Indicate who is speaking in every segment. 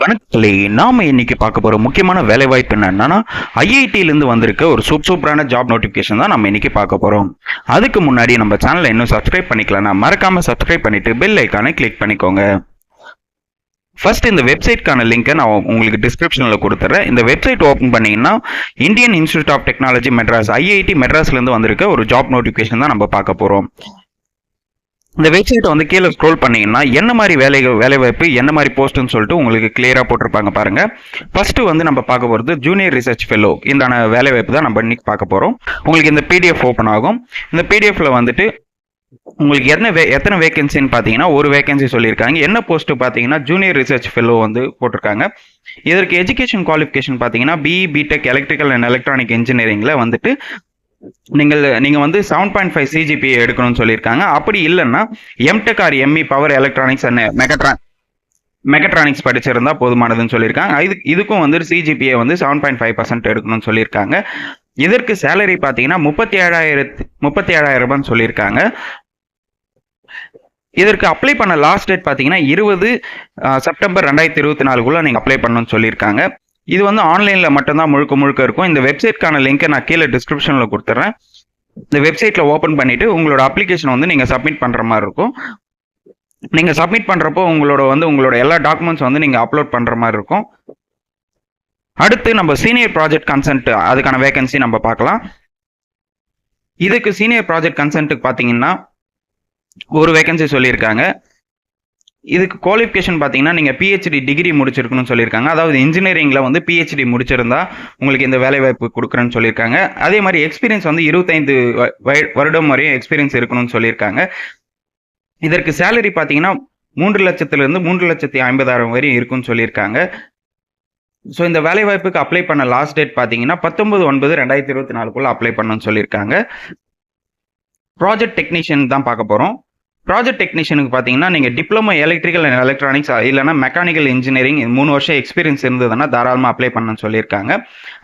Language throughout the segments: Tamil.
Speaker 1: வணக்கங்களே, நாம இன்னைக்கு பார்க்க போற முக்கியமான வேலைவாய்ப்பு என்னன்னா ஐஐடியிலிருந்து வந்திருக்க ஒரு சூப்பரான ஜாப் நோட்டிஃபிகேஷன் தான் நம்ம இன்னைக்கு பார்க்க போறோம். அதுக்கு முன்னாடி நம்ம சேனலை இன்னும் சப்ஸ்கிரைப் பண்ணிக்கலன்னா மறக்காம சப்ஸ்கிரைப் பண்ணிட்டு பெல் ஐக்கானை கிளிக் பண்ணிக்கோங்க. ஃபர்ஸ்ட் இந்த வெப்சைட்கான லிங்கை நான் உங்களுக்கு டிஸ்கிரிப்ஷனில் கொடுத்துறேன். இந்த வெப்சைட் ஓப்பன் பண்ணீங்கன்னா Indian Institute of Technology Madras IIT மெட்ராஸ்லேருந்து வந்திருக்க ஒரு ஜாப் நோட்டிஃபிகேஷன் தான் நம்ம பார்க்க போகிறோம். இந்த வெப்சைட்டை வந்து கீழே ஸ்க்ரோல் பண்ணீங்கன்னா என்ன மாதிரி வேலைவாய்ப்பு என்ன மாதிரி போஸ்ட்னு சொல்லிட்டு உங்களுக்கு கிளியராக போட்டிருப்பாங்க பாருங்க. ஃபர்ஸ்ட் வந்து நம்ம பார்க்க போகிறது ஜூனியர் ரிசர்ச் ஃபெல்லோ. இந்த வேலைவாய்ப்பு தான் நம்ம இன்னைக்கு பார்க்க போகிறோம். உங்களுக்கு இந்த பிடிஎஃப் ஓப்பன் ஆகும். இந்த பிடிஎஃப்ல வந்துட்டு உங்களுக்கு எத்தனை வேகன்சின்னு பார்த்தீங்கன்னா ஒரு வேகன்சி சொல்லியிருக்காங்க. என்ன போஸ்ட் பார்த்தீங்கன்னா ஜூனியர் ரிசர்ச் ஃபெல்லோ வந்து போட்டிருக்காங்க. இதற்கு எஜுகேஷன் குவாலிஃபிகேஷன் பார்த்தீங்கன்னா BE BTech electrical and electronic இன்ஜினியரிங்கில் வந்துட்டு நீங்க வந்து 7.5 சிஜிபிஏ எடுக்கணும்னு சொல்லியிருக்காங்க. அப்படி இல்லைன்னா MTech or ME power electronics and mechatronics படிச்சிருந்தா போதுமானதுன்னு சொல்லியிருக்காங்க. இதுக்கும் வந்து சிஜிபிஏ வந்து 7.5% எடுக்கணும்னு சொல்லியிருக்காங்க. இதற்கு சேலரி பார்த்தீங்கன்னா 37,000 ரூபான்னு சொல்லியிருக்காங்க. இதற்கு அப்ளை பண்ண லாஸ்ட் டேட் பார்த்தீங்கன்னா 20 செப்டம்பர் 2024 நீங்கள் அப்ளை பண்ணணும்னு சொல்லியிருக்காங்க. இது வந்து ஆன்லைனில் மட்டும்தான் முழுக்க இருக்கும். இந்த வெப்சைட்கான லிங்கை நான் கீழே டிஸ்கிரிப்ஷனில் கொடுத்துட்றேன். இந்த வெப்சைட்டில் ஓப்பன் பண்ணிவிட்டு உங்களோட அப்ளிகேஷன் வந்து நீங்கள் சப்மிட் பண்ணுற மாதிரி இருக்கும். நீங்கள் சப்மிட் பண்ணுறப்போ உங்களோட எல்லா டாக்குமெண்ட்ஸ் வந்து நீங்கள் அப்லோட் பண்ணுற மாதிரி இருக்கும். அடுத்து நம்ம சீனியர் ப்ராஜெக்ட் கன்சல்ட் அதுக்கான வேகன்சி நம்ம பார்க்கலாம். இதுக்கு சீனியர் ப்ராஜெக்ட் கன்சல்ட்டுக்கு பார்த்தீங்கன்னா ஒரு வேகன்சி சொல்லியிருக்காங்க. இதுக்கு குவாலிஃபிகேஷன் பார்த்தீங்கன்னா நீங்கள் பிஹெச்டி டிகிரி முடிச்சிருக்கணும்னு சொல்லியிருக்காங்க. அதாவது இன்ஜினியரிங்கில் வந்து பிஹெச்டி முடிச்சிருந்தா உங்களுக்கு இந்த வேலைவாய்ப்பு கொடுக்குறேன்னு சொல்லியிருக்காங்க. அதே மாதிரி எக்ஸ்பீரியன்ஸ் வந்து 25 வருடம் வரையும் எக்ஸ்பீரியன்ஸ் இருக்கணும்னு சொல்லியிருக்காங்க. இதற்கு சேலரி பார்த்தீங்கன்னா 3 லட்சத்திலிருந்து 3,50,000 வரையும் இருக்குன்னு சொல்லியிருக்காங்க. ஸோ இந்த வேலைவாய்ப்புக்கு அப்ளை பண்ண லாஸ்ட் டேட் பார்த்தீங்கன்னா 19/9/2024 அப்ளை பண்ணணும்னு சொல்லியிருக்காங்க. ப்ராஜெக்ட் டெக்னீஷியன் தான் பார்க்க போகிறோம். ப்ராஜெக்ட் டெக்னீஷியனுக்கு பார்த்தீங்கன்னா நீங்கள் டிப்ளமோ எலக்ட்ரிக்கல் அண்ட் எலக்ட்ரானிக்ஸ் இல்லைனா மெக்கானிக்கல் இன்ஜினியரிங் 3 வருஷம் எக்ஸ்பீரியன்ஸ் இருந்ததுன்னா தாராளமாக அப்ளை பண்ணணும்னு சொல்லியிருக்காங்க.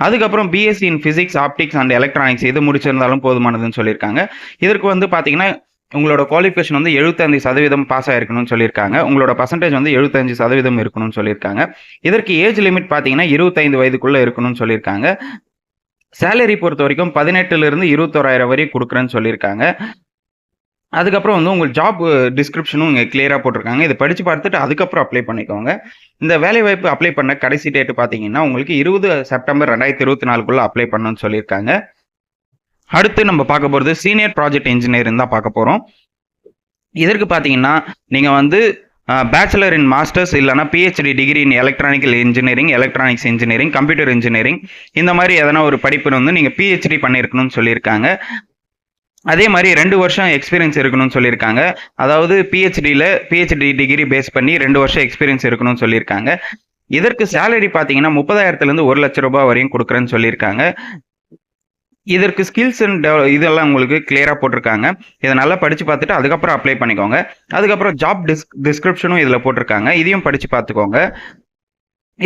Speaker 1: அதுக்கப்புறம் BSc in physics optics and electronics இது முடிச்சிருந்தாலும் போதுமானதுன்னு சொல்லியிருக்காங்க. இதற்கு வந்து பார்த்தீங்கன்னா உங்களோட குவாலிஃபிகேஷன் வந்து 75% பாஸ் ஆகிருக்கணும்னு சொல்லியிருக்காங்க. உங்களோட பர்சன்டேஜ் வந்து 75% இருக்கணும்னு சொல்லியிருக்காங்க. இதற்கு ஏஜ் லிமிட் பார்த்தீங்கன்னா 25 வயதுக்குள்ளே இருக்கணும்னு சொல்லியிருக்காங்க. சேலரி பொறுத்த வரைக்கும் 18,000 21,000 வரையும் கொடுக்குறேன்னு சொல்லியிருக்காங்க. அதுக்கப்புறம் வந்து உங்களுக்கு ஜாப் டிஸ்கிரிப்ஷனும் இங்கே கிளியராக போட்டிருக்காங்க. இதை படித்து பார்த்துட்டு அதுக்கப்புறம் அப்ளை பண்ணிக்கோங்க. இந்த வேலைவாய்ப்பு அப்ளை பண்ண கடைசி டேட்டு பார்த்தீங்கன்னா உங்களுக்கு 20 செப்டம்பர் 2024 அப்ளை பண்ணணும்னு சொல்லியிருக்காங்க. அடுத்து நம்ம பார்க்க போகிறது சீனியர் ப்ராஜெக்ட் இன்ஜினியரிங் தான் பார்க்க போகிறோம். இதற்கு பார்த்தீங்கன்னா நீங்கள் வந்து பேச்சுலர் இன் மாஸ்டர்ஸ் இல்லைனா PhD degree in electronical engineering electronics engineering computer engineering இந்த மாதிரி எதனா ஒரு படிப்பு வந்து நீங்கள் பிஹெச்டி பண்ணியிருக்கணும்னு சொல்லியிருக்காங்க. அதே மாதிரி 2 வருஷம் எக்ஸ்பீரியன்ஸ் இருக்கணும்னு சொல்லியிருக்காங்க. அதாவது பிஹெச்டி டிகிரி பேஸ் பண்ணி 2 வருஷம் எக்ஸ்பீரியன்ஸ் இருக்கணும்னு சொல்லியிருக்காங்க. இதற்கு சேலரி பார்த்தீங்கன்னா 30,000 1 லட்சம் ரூபாய் வரையும் கொடுக்குறேன்னு சொல்லியிருக்காங்க. இதற்கு ஸ்கில்ஸ் அண்ட் இதெல்லாம் உங்களுக்கு கிளியராக போட்டிருக்காங்க. இதை நல்லா படித்து பார்த்துட்டு அதுக்கப்புறம் அப்ளை பண்ணிக்கோங்க. அதுக்கப்புறம் ஜாப் டிஸ்கிரிப்ஷனும் இதில் போட்டிருக்காங்க. இதையும் படித்து பார்த்துக்கோங்க.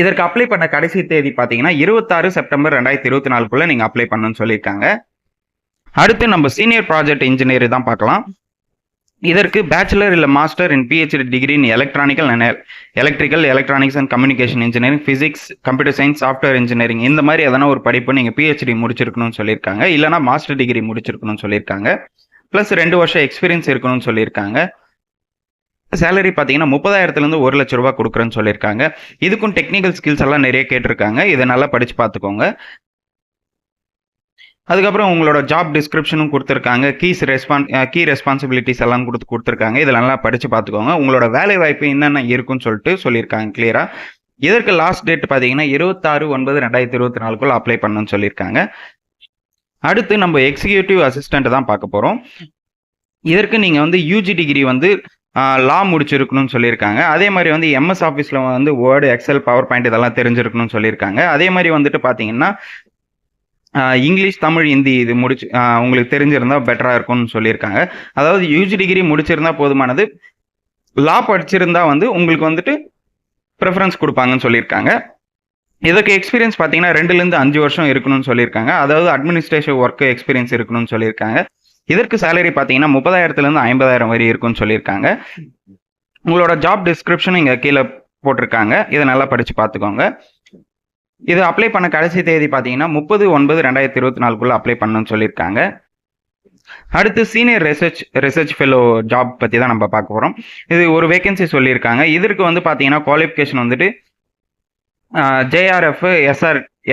Speaker 1: இதற்கு அப்ளை பண்ண கடைசி தேதி பார்த்தீங்கன்னா 26 செப்டம்பர் 2024 நீங்கள் அப்ளை பண்ணணும்னு சொல்லியிருக்காங்க. அடுத்து நம்ம சீனியர் ப்ராஜெக்ட் இன்ஜினியர் தான் பார்க்கலாம். இதற்கு பேச்சுலர் இல்லை master in PhD degree in electronical and electrical electronics and communication engineering physics computer science software engineering இந்த மாதிரி எதனா ஒரு படிப்பு நீங்கள் பிஹெச்டி முடிச்சிருக்கணும்னு சொல்லியிருக்காங்க. இல்லைனா மாஸ்டர் டிகிரி முடிச்சிருக்கணும்னு சொல்லியிருக்காங்க. ப்ளஸ் 2 வருஷம் எக்ஸ்பீரியன்ஸ் இருக்கணும்னு சொல்லியிருக்காங்க. சேலரி பார்த்தீங்கன்னா 30,000 1 லட்சம் ரூபாய் கொடுக்குறேன்னு சொல்லியிருக்காங்க. இதுக்கும் டெக்னிக்கல் ஸ்கில்ஸ் எல்லாம் நிறைய கேட்டிருக்காங்க. இதை நல்லா படித்து பார்த்துக்கோங்க. அதுக்கப்புறம் உங்களோட ஜாப் டிஸ்கிரிப்ஷனும் கொடுத்துருக்காங்க. கீ ரெஸ்பான்சிபிலிட்டிஸ் எல்லாம் கொடுத்துருக்காங்க. இதில் நல்லா படித்து பார்த்துக்கோங்க. உங்களோட வேலை வாய்ப்பு என்னென்ன இருக்குன்னு சொல்லியிருக்காங்க கிளியராக. இதற்கு லாஸ்ட் டேட் பார்த்தீங்கன்னா 26/9/2024 அப்ளை பண்ணணும்னு சொல்லியிருக்காங்க. அடுத்து நம்ம எக்ஸிக்யூட்டிவ் அசிஸ்டண்ட் தான் பார்க்க போகிறோம். இதற்கு நீங்கள் வந்து யூஜி டிகிரி வந்து லா முடிச்சிருக்கணும்னு சொல்லியிருக்காங்க. அதே மாதிரி வந்து எம்எஸ் ஆஃபீஸில் வந்து வேர்டு எக்ஸல் பவர் பாயிண்ட் இதெல்லாம் தெரிஞ்சிருக்கணும்னு சொல்லியிருக்காங்க. அதே மாதிரி வந்துட்டு பார்த்தீங்கன்னா இங்கிலீஷ் தமிழ் ஹிந்தி இது உங்களுக்கு தெரிஞ்சிருந்தா பெட்டராக இருக்கும்னு சொல்லியிருக்காங்க. அதாவது யூஜி டிகிரி முடிச்சிருந்தா போதுமானது. லா படிச்சிருந்தா வந்து உங்களுக்கு வந்துட்டு ப்ரிஃபரன்ஸ் கொடுப்பாங்கன்னு சொல்லியிருக்காங்க. இதுக்கு எக்ஸ்பீரியன்ஸ் பார்த்தீங்கன்னா 2லேருந்து 5 வருஷம் இருக்கணும்னு சொல்லியிருக்காங்க. அதாவது அட்மினிஸ்ட்ரேட்டிவ் ஒர்க் எக்ஸ்பீரியன்ஸ் இருக்கணும்னு சொல்லியிருக்காங்க. இதற்கு சேலரி பார்த்தீங்கன்னா 30,000 50,000 வரை இருக்கும்னு சொல்லியிருக்காங்க. உங்களோட ஜாப் டிஸ்கிரிப்ஷன் இங்கே கீழே போட்டிருக்காங்க. இதை நல்லா படிச்சு பார்த்துக்கோங்க. இது அப்ளை பண்ண கடைசி தேதி பார்த்தீங்கன்னா 30/9/2024 அப்ளை பண்ணணும்னு சொல்லியிருக்காங்க. அடுத்து சீனியர் ரிசர்ச் ஃபெலோ ஜாப் பற்றி தான் நம்ம பார்க்க போகிறோம். இது ஒரு வேகன்சி சொல்லியிருக்காங்க. இதற்கு வந்து பார்த்தீங்கன்னா குவாலிஃபிகேஷன் வந்துட்டு JRF,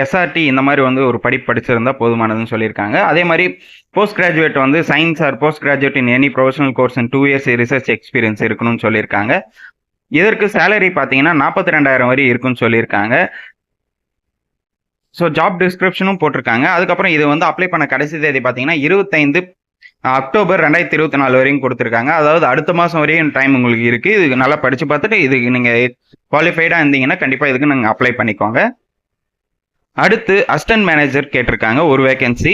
Speaker 1: SRT இந்த மாதிரி வந்து ஒரு படிப்பு படிச்சிருந்தா போதுமானதுன்னு சொல்லியிருக்காங்க. அதே மாதிரி போஸ்ட் கிராஜுவேட் வந்து science or post graduate in any professional course in 2 years research experience இருக்கணும்னு சொல்லியிருக்காங்க. இதற்கு சேலரி பார்த்தீங்கன்னா 42,000 வரை இருக்குன்னு சொல்லியிருக்காங்க. ஸோ ஜாப் டிஸ்கிரிப்ஷனும் போட்டிருக்காங்க. அதுக்கப்புறம் இது வந்து அப்ளை பண்ண கடைசி தேதி பார்த்தீங்கன்னா 25 அக்டோபர் 2024 வரையும் கொடுத்துருக்காங்க. அதாவது அடுத்த மாதம் வரையும் டைம் உங்களுக்கு இருக்குது. இதுக்கு நல்லா படித்து பார்த்துட்டு இதுக்கு நீங்கள் குவாலிஃபைடாக இருந்தீங்கன்னா கண்டிப்பாக இதுக்கு நீங்கள் அப்ளை பண்ணிக்கோங்க. அடுத்து அசிஸ்டன்ட் மேனேஜர் கேட்டிருக்காங்க ஒரு வேகன்சி.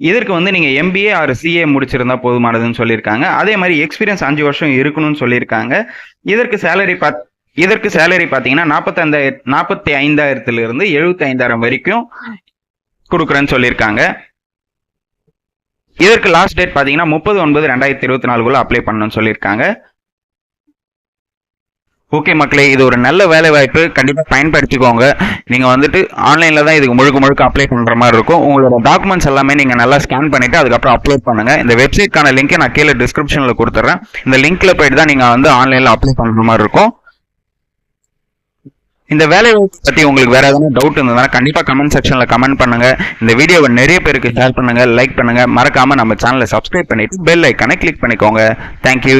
Speaker 1: இதற்கு வந்து நீங்கள் MBA ஆர் CA முடிச்சிருந்தா போதுமானதுன்னு சொல்லியிருக்காங்க. அதே மாதிரி எக்ஸ்பீரியன்ஸ் 5 வருஷம் இருக்கணும்னு சொல்லியிருக்காங்க. இதற்கு சேலரி பார்த்தீங்கன்னா 45,000 75,000 வரைக்கும் கொடுக்குறேன்னு சொல்லியிருக்காங்க. இதற்கு லாஸ்ட் டேட் பார்த்தீங்கன்னா 30/9/2024 அப்ளை பண்ணணும்னு சொல்லியிருக்காங்க. ஓகே மக்களே, இது ஒரு நல்ல வேலை வாய்ப்பு, கண்டிப்பாக பயன்படுத்திக்கோங்க. நீங்கள் வந்துட்டு ஆன்லைனில் தான் இதுக்கு முழுக்க அப்ளை பண்ணுற மாதிரி இருக்கும். உங்களோட டாக்குமெண்ட்ஸ் எல்லாமே நீங்கள் நல்லா ஸ்கேன் பண்ணிவிட்டு அதுக்கப்புறம் அப்லோட் பண்ணுங்கள். இந்த வெப்சைட்கான லிங்க்கை நான் கீழே டிஸ்கிரிப்ஷனில் கொடுத்துட்றேன். இந்த லிங்க்கில் போயிட்டு தான் நீங்கள் வந்து ஆன்லைனில் அப்ளை பண்ணுற மாதிரி இருக்கும். இந்த வேலை வாய்ப்பு பற்றி உங்களுக்கு வேறு எதனா டவுட் இருந்ததுன்னா கண்டிப்பாக கமெண்ட் செக்ஷனில் கமெண்ட் பண்ணுங்கள். இந்த வீடியோவை நிறைய பேருக்கு ஷேர் பண்ணுங்கள், லைக் பண்ணுங்கள். மறக்காமல் நம்ம சேனலை சப்ஸ்கிரைப் பண்ணிவிட்டு பெல் ஐக்கானை கிளிக் பண்ணிக்கோங்க. தேங்க்யூ.